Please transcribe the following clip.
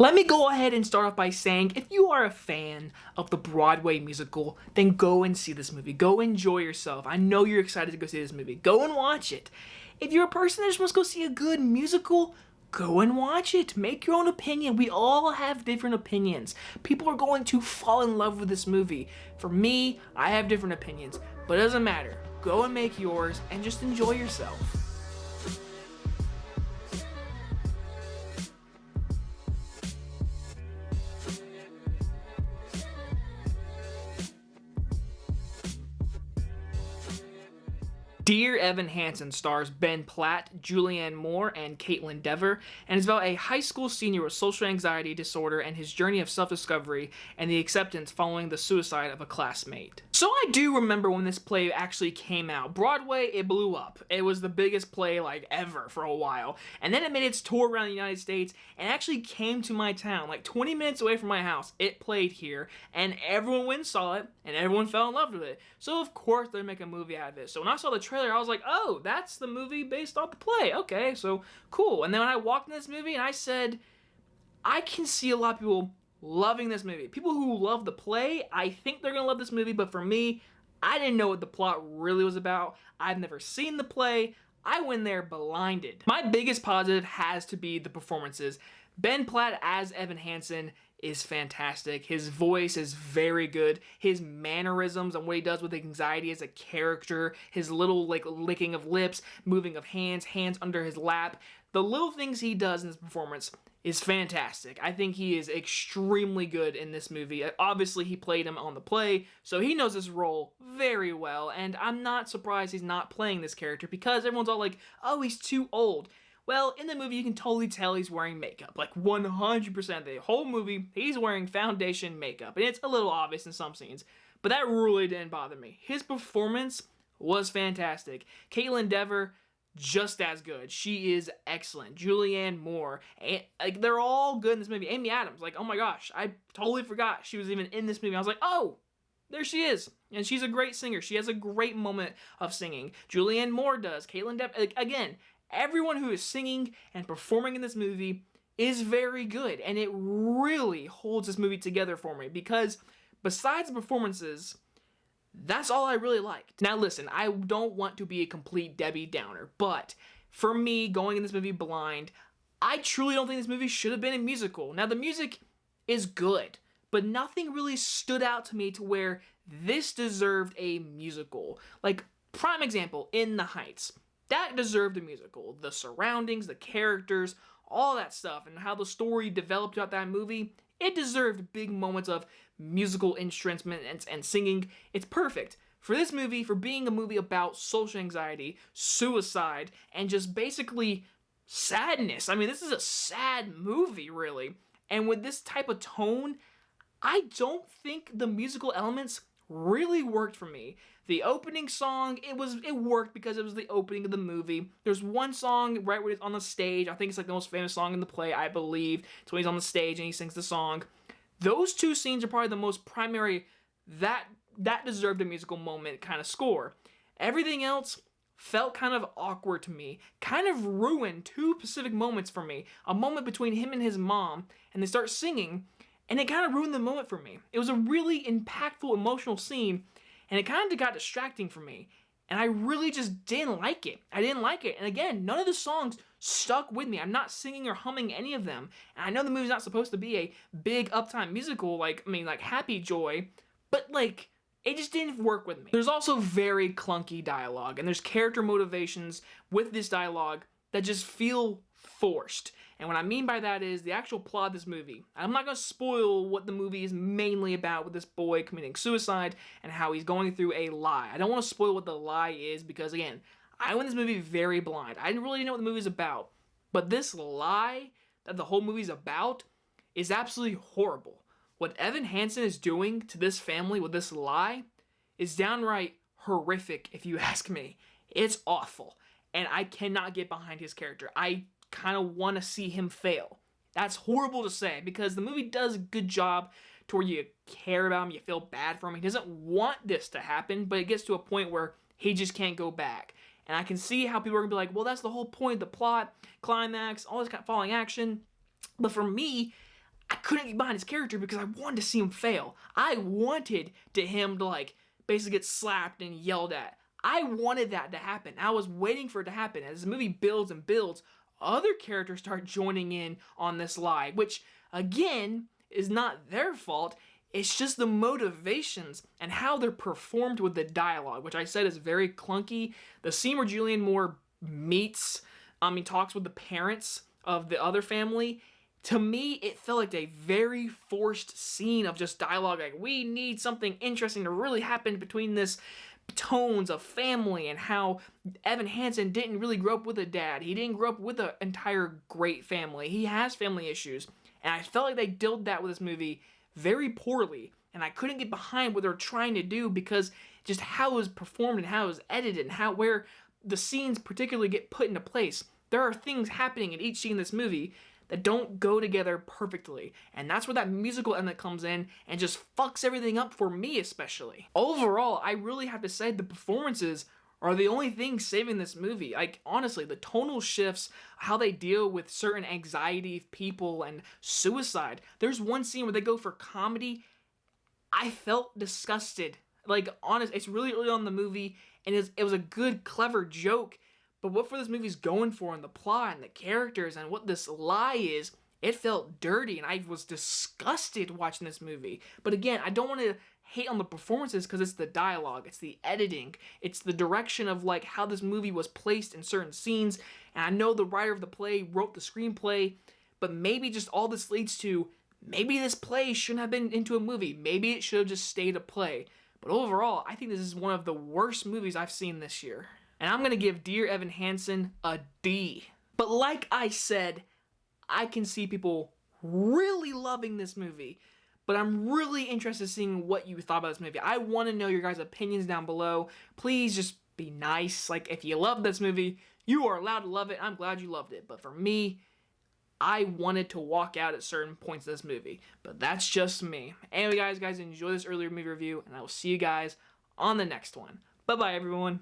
Let me go ahead and start off by saying, if you are a fan of the Broadway musical, then go and see this movie. Go enjoy yourself. I know you're excited to go see this movie. Go and watch it. If you're a person that just wants to go see a good musical, go and watch it. Make your own opinion. We all have different opinions. People are going to fall in love with this movie. For me, I have different opinions, but it doesn't matter. Go and make yours and just enjoy yourself. Dear Evan Hansen stars Ben Platt, Julianne Moore, and Caitlin Dever, and is about a high school senior with social anxiety disorder and his journey of self-discovery and the acceptance following the suicide of a classmate. So I do remember when this play actually came out. Broadway, it blew up. It was the biggest play like ever for a while. And then it made its tour around the United States and actually came to my town, like 20 minutes away from my house. It played here, and everyone went and saw it, and everyone fell in love with it. So of course they're making a movie out of it. So when I saw the trailer, I was like, oh, that's the movie based off the play. Okay, so cool. And then when I walked in this movie and I said, I can see a lot of people loving this movie. People who love the play, I think they're gonna love this movie, but for me, I didn't know what the plot really was about. I've never seen the play. I went there blinded. My biggest positive has to be the performances. Ben Platt as Evan Hansen is fantastic. His voice is very good. His mannerisms and what he does with anxiety as a character, his little like licking of lips, moving of hands under his lap, the little things he does in this performance is fantastic. I think he is extremely good in this movie. Obviously, he played him on the play, so he knows his role very well, and I'm not surprised he's not playing this character because everyone's all like, oh, he's too old. Well, in the movie, you can totally tell he's wearing makeup. Like 100% the whole movie, he's wearing foundation makeup. And it's a little obvious in some scenes, but that really didn't bother me. His performance was fantastic. Caitlin Dever, just as good. She is excellent. Julianne Moore, like they're all good in this movie. Amy Adams, like, oh my gosh, I totally forgot she was even in this movie. I was like, oh, there she is. And she's a great singer. She has a great moment of singing. Julianne Moore does. Caitlin Dever, like, again, everyone who is singing and performing in this movie is very good, and it really holds this movie together for me because besides the performances, that's all I really liked. Now listen, I don't want to be a complete Debbie Downer, but for me, going in this movie blind, I truly don't think this movie should have been a musical. Now the music is good, but nothing really stood out to me to where this deserved a musical. Like, prime example, In the Heights. That deserved a musical. The surroundings, the characters, all that stuff, and how the story developed throughout that movie, it deserved big moments of musical instruments and singing. It's perfect. For this movie, for being a movie about social anxiety, suicide, and just basically sadness. I mean, this is a sad movie, really. And with this type of tone, I don't think the musical elements really worked for me. The opening song, it worked because it was the opening of the movie. There's one song right when it's on the stage. I think it's like the most famous song in the play, I believe. It's when he's on the stage and he sings the song. Those two scenes are probably the most primary that deserved a musical moment kind of score. Everything else felt kind of awkward to me, kind of ruined two specific moments for me. A moment between him and his mom, and they start singing, and it kind of ruined the moment for me. It was a really impactful, emotional scene, and it kind of got distracting for me. And I really just didn't like it. I didn't like it. And again, none of the songs stuck with me. I'm not singing or humming any of them. And I know the movie's not supposed to be a big uptime musical, like Happy Joy, but like, it just didn't work with me. There's also very clunky dialogue, and there's character motivations with this dialogue that just feel forced. And what I mean by that is the actual plot of this movie. I'm not going to spoil what the movie is mainly about with this boy committing suicide and how he's going through a lie. I don't want to spoil what the lie is because, again, I went this movie very blind. I didn't really know what the movie's about. But this lie that the whole movie's about is absolutely horrible. What Evan Hansen is doing to this family with this lie is downright horrific, if you ask me. It's awful. And I cannot get behind his character. I kind of want to see him fail. That's horrible to say because the movie does a good job to where you care about him, you feel bad for him. He doesn't want this to happen, but it gets to a point where he just can't go back. And I can see how people are going to be like, well, that's the whole point, the plot, climax, all this kind of falling action. But for me, I couldn't get behind his character because I wanted to see him fail. I wanted him to like basically get slapped and yelled at. I wanted that to happen. I was waiting for it to happen. As the movie builds and builds, other characters start joining in on this lie, which again is not their fault. It's just the motivations and how they're performed with the dialogue, which I said is very clunky. The scene where Julianne Moore talks with the parents of the other family, to me, it felt like a very forced scene of just dialogue. Like, we need something interesting to really happen between this tones of family, and how Evan Hansen didn't really grow up with a dad. He didn't grow up with an entire great family. He has family issues. And I felt like they dealt that with this movie very poorly. And I couldn't get behind what they're trying to do because just how it was performed and how it was edited and where the scenes particularly get put into place. There are things happening in each scene in this movie that don't go together perfectly. And that's where that musical element comes in and just fucks everything up for me especially. Overall, I really have to say the performances are the only thing saving this movie. Like, honestly, the tonal shifts, how they deal with certain anxiety of people and suicide. There's one scene where they go for comedy. I felt disgusted. Like, honest, it's really early on in the movie, and it was a good, clever joke. But what this movie's going for, and the plot and the characters and what this lie is, it felt dirty, and I was disgusted watching this movie. But again, I don't want to hate on the performances because it's the dialogue, it's the editing, it's the direction of like how this movie was placed in certain scenes. And I know the writer of the play wrote the screenplay, but maybe just all this leads to maybe this play shouldn't have been into a movie. Maybe it should have just stayed a play. But overall, I think this is one of the worst movies I've seen this year. And I'm going to give Dear Evan Hansen a D. But like I said, I can see people really loving this movie. But I'm really interested in seeing what you thought about this movie. I want to know your guys' opinions down below. Please just be nice. Like, if you love this movie, you are allowed to love it. I'm glad you loved it. But for me, I wanted to walk out at certain points of this movie. But that's just me. Anyway, guys, enjoy this earlier movie review. And I will see you guys on the next one. Bye-bye, everyone.